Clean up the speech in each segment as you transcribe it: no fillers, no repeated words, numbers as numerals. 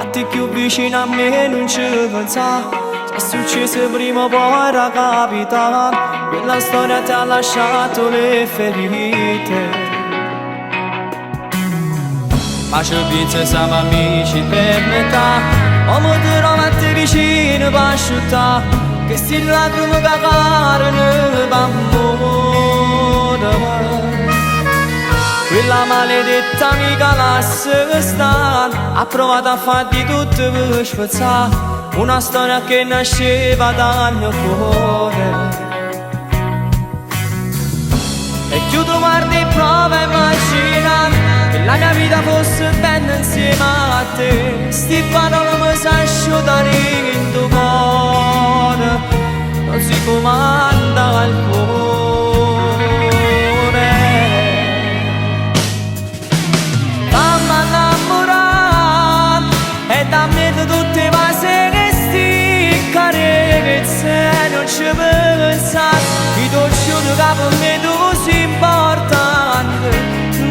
fatti più vicino a me non ci pensa. Se è successo prima o poi era capitato, quella storia ti ha lasciato le ferite. Ma ci pensi siamo amici per metà, o mi trovo a te vicino per asciuttare, che sti lacrime che cadono per amore. Quella maledetta amica lascia stare, ha provato a fare di tutto per spezzare una storia che nasceva dal mio cuore. E chiudo guardi e prova a immaginare che la mia vita fosse bella insieme a te. Sti parole mi si asciugano in tuo cuore, non si comanda al cuore. Fammi innamorare e dammi tutte le cose che sti carezze non ci pensare. I dolci che per me tu sei importante,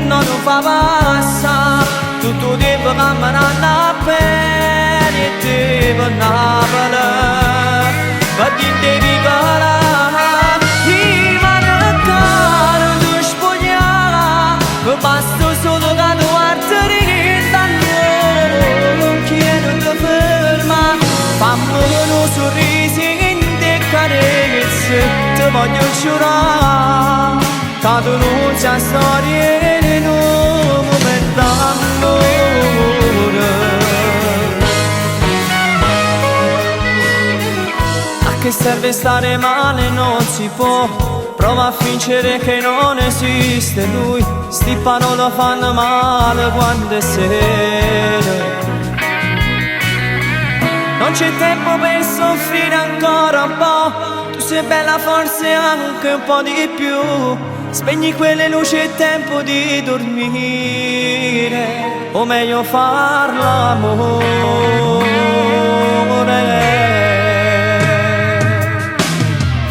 non lo fa passare tutto il tempo che mi ranno bene e te per Napoli. Ma ti devi calare, prima che non ti spogliare, mi basta solo che tu guardi da noi, non chiedo di ferma, fammi un sorriso in te carezze, ti voglio giurare, che tu non c'è storia in un momento d'amore. A che serve stare male non si può, prova a fingere che non esiste lui, sti parole fanno male quando è sera. Non c'è tempo per soffrire ancora un po', tu sei bella forse anche un po' di più. Spegni quelle luci, è tempo di dormire, o meglio far l'amore.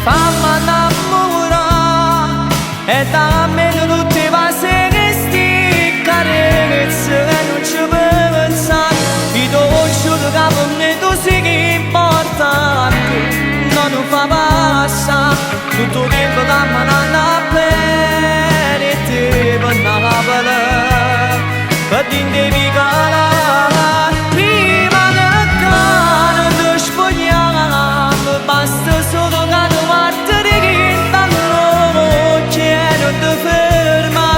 Fammi innamorare e dammi tutte le cose che sti carezze non ci pensare. I dolci che per me tu sei che importante, non lo fa passare tutto il tempo che mi ranno bene e te per Napoli. Ma ti devi calare, prima che non ti spogliamo, basta solo che tu guardi da noi, chiedo di ferma,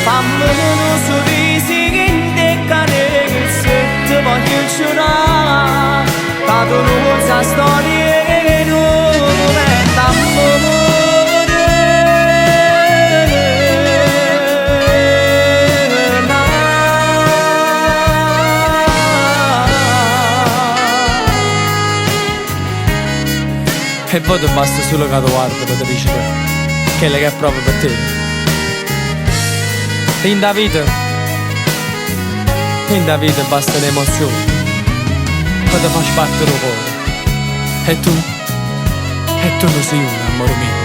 fammi un sorriso in te carezze, ti voglio giurare, che tu non sai storia in un momento d'amore. E poi ti basta solo che tu guardi per te dici quello che è proprio per te. In da vita basta l'emozione che ti fa sbattere il cuore. E tu non sei un amore mio.